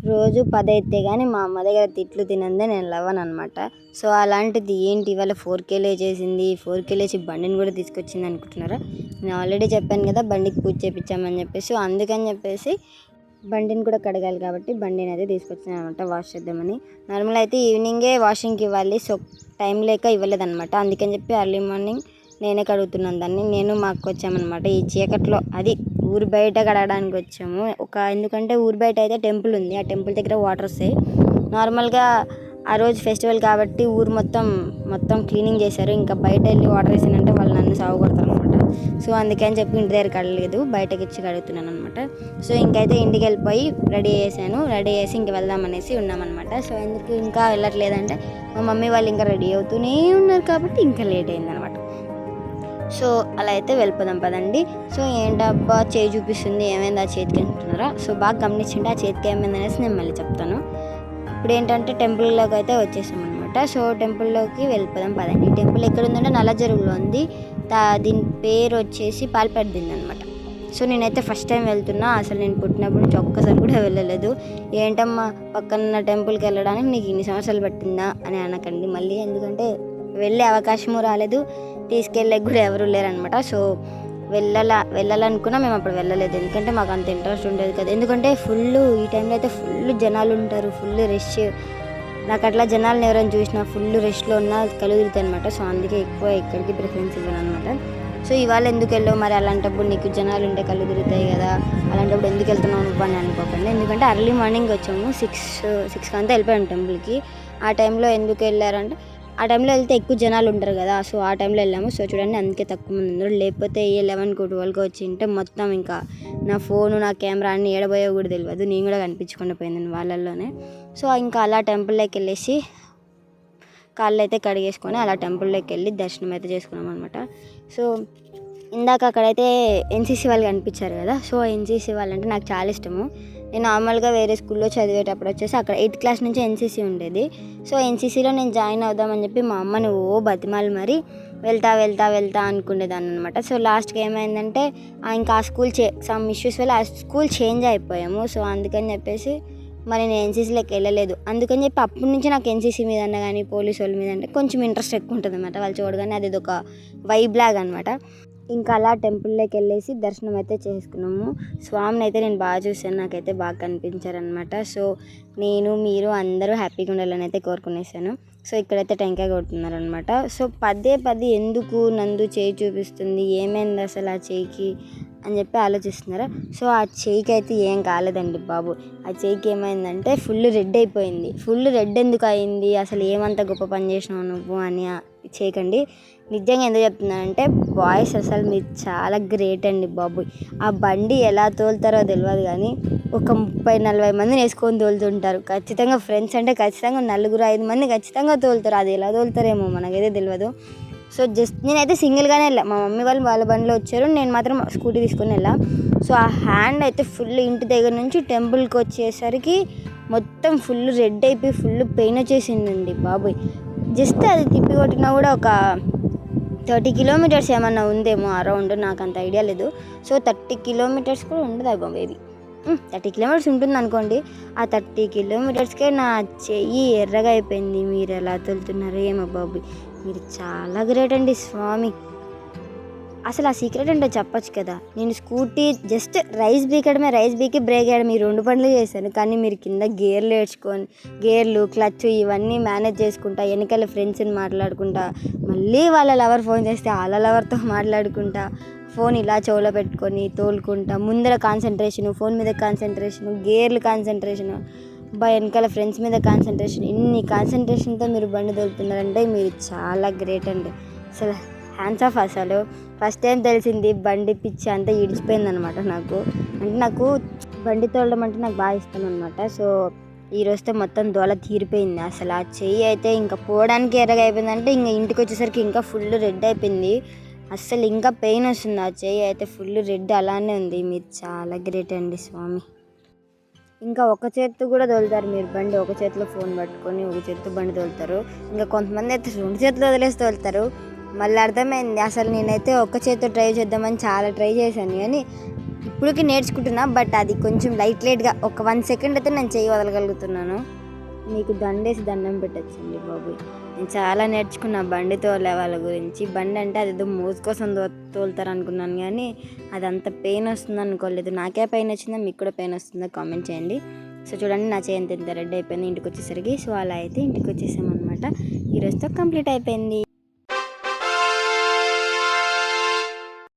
రోజు 10 అయితే కానీ మా అమ్మ దగ్గర తిట్లు తినందే నేను లేవనమాట. సో అలాంటిది ఏంటి ఇవాళ 4K లేచేసింది, 4K లేచి బండిని కూడా తీసుకొచ్చింది అనుకుంటున్నారా? నేను ఆల్రెడీ చెప్పాను కదా బండికి పూజ చేయించామని చెప్పేసి. అందుకని చెప్పేసి బండిని కూడా కడగాలి కాబట్టి బండిని అయితే తీసుకొచ్చాను అనమాట వాష్ చేద్దామని. నార్మల్ అయితే ఈవినింగే వాషింగ్కి ఇవ్వాలి, సో టైం లేక ఇవ్వలేదన్నమాట. అందుకని చెప్పి ఎర్లీ మార్నింగ్ నేనే కడుగుతున్నాను దాన్ని. నేను మా అక్క వచ్చామన్నమాట ఈ చీకట్లో. అది ఊరు బయట కడగడానికి వచ్చాము. ఎందుకంటే ఊరు బయట అయితే టెంపుల్ ఉంది, ఆ టెంపుల్ దగ్గర వాటర్ వస్తాయి. నార్మల్గా ఆ రోజు ఫెస్టివల్ కాబట్టి ఊరు మొత్తం క్లీనింగ్ చేశారు. ఇంకా బయట వెళ్ళి వాటర్ వేసానంటే వాళ్ళు నన్ను సాగు కొడతారు అనమాట. సో అందుకని చెప్పి ఇంటి దగ్గర కడగలేదు, బయటకి ఇచ్చి కడుగుతున్నాను అనమాట. సో ఇంకైతే ఇంటికి వెళ్ళిపోయి రెడీ చేసి ఇంక వెళ్దామనేసి ఉన్నామన్నమాట. సో ఎందుకు ఇంకా వెళ్ళట్లేదంటే మా మమ్మీ వాళ్ళు ఇంకా రెడీ అవుతూనే ఉన్నారు కాబట్టి ఇంకా లేట్ అయిందనమాట. సో అలా అయితే వెళ్ళిపోదాం పదండి. సో ఏంటబ్బా చేయి చూపిస్తుంది, ఏమైంది ఆ చేతికి అంటున్నారా? సో బాగా గమనించండి ఆ చేతికి ఏమైంది అనేసి నేను మళ్ళీ చెప్తాను. ఇప్పుడు ఏంటంటే టెంపుల్లోకి అయితే వచ్చేసామన్నమాట. సో టెంపుల్లోకి వెళ్ళిపోదాం పదండి. టెంపుల్ ఎక్కడ ఉందంటే నల్లజరువులో ఉంది. దీని పేరు వచ్చేసి పాల్పడింది అనమాట. సో నేనైతే ఫస్ట్ టైం వెళ్తున్నా. అసలు నేను పుట్టినప్పటి నుంచి ఒక్కసారి కూడా వెళ్ళలేదు. ఏంటమ్మా పక్కన టెంపుల్కి వెళ్ళడానికి నీకు ఇన్ని సంవత్సరాలు పట్టిందా అని అనకండి మళ్ళీ, ఎందుకంటే వెళ్ళే అవకాశము రాలేదు, తీసుకెళ్ళే కూడా ఎవరు లేరనమాట. సో వెళ్ళాలనుకున్నా మేము అప్పుడు వెళ్ళలేదు, ఎందుకంటే మాకు అంత ఇంట్రెస్ట్ ఉండేది కదా. ఎందుకంటే ఈ టైంలో అయితే ఫుల్ జనాలు ఉంటారు, ఫుల్ రష్. నాకు అట్లా జనాలను ఎవరైనా చూసినా ఫుల్ రష్లో ఉన్న కలుగుతుంది అనమాట. సో అందుకే ఎక్కువ ఇక్కడికి ప్రిఫరెన్స్ ఇవ్వను అనమాట. సో ఇవాళ ఎందుకు వెళ్ళావు మరి, అలాంటప్పుడు నీకు జనాలు ఉంటే కళ్ళు తిరుగుతాయి కదా, అలాంటప్పుడు ఎందుకు వెళ్తున్నావు నువ్వు అని అనుకోకండి. ఎందుకంటే ఎర్లీ మార్నింగ్ వచ్చాము, 6 అంతా వెళ్ళిపోయాము టెంపుల్కి. ఆ టైంలో ఎందుకు వెళ్ళారంటే ఆ టైంలో వెళ్తే ఎక్కువ జనాలు ఉంటారు కదా, సో ఆ టైంలో వెళ్ళాము. సో చూడండి అందుకే తక్కువ మంది ఉన్నారు. లేకపోతే 11కు 12కి వచ్చి ఉంటే మొత్తం ఇంకా నా ఫోను నా కెమెరా అన్ని ఏడబోయో కూడా తెలియదు, నేను కూడా కనిపించకుండా పోయింది వాళ్ళల్లోనే. సో ఇంకా అలా టెంపుల్లోకి వెళ్ళేసి కాళ్ళు అయితే కడిగేసుకొని అలా టెంపుల్లోకి వెళ్ళి దర్శనం అయితే చేసుకున్నాం అనమాట. సో ఇందాక అక్కడైతే ఎన్సీసీ వాళ్ళు కనిపించారు కదా. సో ఎన్సీసీ వాళ్ళంటే నాకు చాలా ఇష్టము. నేను నార్మల్గా వేరే స్కూల్లో చదివేటప్పుడు వచ్చేసి అక్కడ 8th క్లాస్ నుంచి ఎన్సీసీ ఉండేది. సో ఎన్సీసీలో నేను జాయిన్ అవుదామని చెప్పి మా అమ్మని బతిమాలి మరి వెళ్తా అనుకునేదాన్ని అనమాట. సో లాస్ట్కి ఏమైందంటే ఇంకా ఆ స్కూల్ సమ్ ఇష్యూస్ వల్ల ఆ స్కూల్ చేంజ్ అయిపోయాము. సో అందుకని చెప్పేసి మరి నేను ఎన్సీసీలోకి వెళ్ళలేదు. అందుకని చెప్పి అప్పటి నుంచి నాకు ఎన్సీసీ మీద అన్న కానీ పోలీసు వాళ్ళ మీద అంటే కొంచెం ఇంట్రెస్ట్ ఎక్కువ ఉంటుంది అనమాట. వాళ్ళు చూడగానే అది ఒక వైబ్ లాగా అనమాట. ఇంకా అలా టెంపుల్లోకి వెళ్ళేసి దర్శనం అయితే చేసుకున్నాము. స్వామిని అయితే నేను బాగా చూసాను, నాకైతే బాగా కనిపించారనమాట. సో నేను మీరు అందరూ హ్యాపీగా ఉండాలని అయితే కోరుకునేసాను. సో ఇక్కడైతే టెంకాయ కొడుతున్నారు అనమాట. సో పదే ఎందుకు నందు చేయి చూపిస్తుంది, ఏమైంది అసలు ఆ చేయికి అని చెప్పి ఆలోచిస్తున్నారా? సో ఆ చేయికి అయితే ఏం కాలేదండి బాబు. ఆ చేయికి ఏమైందంటే ఫుల్ రెడ్ అయిపోయింది. ఫుల్ రెడ్ ఎందుకు అయింది, అసలు ఏమంత గొప్ప పని చేసినావు నువ్వు అని చేయకండి. నిజంగా ఎందుకు చెప్తున్నానంటే బాయ్స్ అసలు మీరు చాలా గ్రేట్ అండి బాబు. ఆ బండి ఎలా తోలుతారో తెలియదు కానీ ఒక 30-40 మందిని వేసుకొని తోలుతుంటారు ఖచ్చితంగా. ఫ్రెండ్స్ అంటే ఖచ్చితంగా 4-5 మంది ఖచ్చితంగా తోలుతారు. అది ఎలా తోలుతారేమో మనకైతే తెలియదు. సో జస్ట్ నేనైతే సింగిల్గానే వెళ్ళా, మా మమ్మీ వాళ్ళు వాళ్ళ బండిలో వచ్చారు, నేను మాత్రం స్కూటీ తీసుకొని వెళ్ళా. సో ఆ హ్యాండ్ అయితే ఫుల్ ఇంటి దగ్గర నుంచి టెంపుల్కి వచ్చేసరికి మొత్తం ఫుల్ రెడ్ అయిపోయి ఫుల్ పెయిన్ వచ్చేసిందండి బాబోయ్. జస్ట్ అది తిప్పి కొట్టినా కూడా ఒక 30 కిలోమీటర్స్ ఏమన్నా ఉందేమో అరౌండ్, నాకు అంత ఐడియా లేదు. సో 30 కిలోమీటర్స్ కూడా ఉండదు మేబీ, 30 కిలోమీటర్స్ ఉంటుంది అనుకోండి. ఆ 30 కిలోమీటర్స్కే నా చెయ్యి ఎర్రగా అయిపోయింది. మీరు ఎలా తోలుతున్నారు ఏమో బాబు, మీరు చాలా గ్రేట్ అండి స్వామి. అసలు ఆ సీక్రెట్ అంటే చెప్పచ్చు కదా. నేను స్కూటీ జస్ట్ రైస్ బీకి బ్రేక్ వేయడం ఈ 2 పనులు చేశాను. కానీ మీరు కింద గేర్లు క్లచ్ ఇవన్నీ మేనేజ్ చేసుకుంటా, వెనకాల ఫ్రెండ్స్ని మాట్లాడుకుంటా, మళ్ళీ వాళ్ళ లవర్ ఫోన్ చేస్తే వాళ్ళ లవర్తో మాట్లాడుకుంటా, ఫోన్ ఇలా చెవులో పెట్టుకొని తోలుకుంటా, ముందర కాన్సన్ట్రేషను, ఫోన్ మీద కాన్సన్ట్రేషను, గేర్లు కాన్సన్ట్రేషను, వెనకాల ఫ్రెండ్స్ మీద కాన్సన్ట్రేషన్, ఇన్ని కాన్సన్ట్రేషన్తో మీరు బండి తోలుతున్నారంటే మీరు చాలా గ్రేట్ అండి. అసలు హ్యాండ్స్ ఆఫ్. అసలు ఫస్ట్ టైం తెలిసింది బండి పిచ్చి అంతా ఇడిచిపోయింది అనమాట నాకు. అంటే నాకు బండి తోలడం అంటే నాకు బాగా ఇష్టం అనమాట. సో ఈ రోజుతో మొత్తం దోల తీరిపోయింది. అసలు ఆ చెయ్యి అయితే ఇంకా పోవడానికి ఎర్రగా అయిపోయిందంటే ఇంకా ఇంటికి వచ్చేసరికి ఇంకా ఫుల్ రెడ్ అయిపోయింది. అస్సలు ఇంకా పెయిన్ వస్తుంది. ఆ చెయ్యి అయితే ఫుల్ రెడ్ అలానే ఉంది. మీరు చాలా గ్రేట్ అండి స్వామి. ఇంకా ఒక చేతితో కూడా తోలుతారు మీరు బండి, ఒక చేతిలో ఫోన్ పట్టుకొని ఒక చేతితో బండి తోలుతారు. ఇంకా కొంతమంది అయితే 2 చేతులు వదిలేసి తోలుతారు. మళ్ళీ అర్థమైంది అసలు నేనైతే ఒక్క చేతితో ట్రై చేద్దామని చాలా ట్రై చేశాను, కానీ ఇప్పటికి నేర్చుకుంటున్నా, బట్ అది కొంచెం లైట్గా ఒక 1 సెకండ్ అయితే నేను చేయి వదలగలుగుతున్నాను. మీకు దండేసి దండం పెట్టచ్చండి బాబు. నేను చాలా నేర్చుకున్నా బండి తోలే వాళ్ళ గురించి. బండి అంటే అదేదో మోజు కోసం తోలుతారు అనుకున్నాను, కానీ అది అంత పెయిన్ వస్తుంది అనుకోలేదు. నాకే పెయిన్ వచ్చిందా, మీకు కూడా పెయిన్ వస్తుందా కామెంట్ చేయండి. సో చూడండి, నా చేయి ఎంత రెడ్ అయిపోయింది ఇంటికి వచ్చేసరికి. సో అలా అయితే ఇంటికి వచ్చేసామన్నమాట. ఈరోజుతో కంప్లీట్ అయిపోయింది.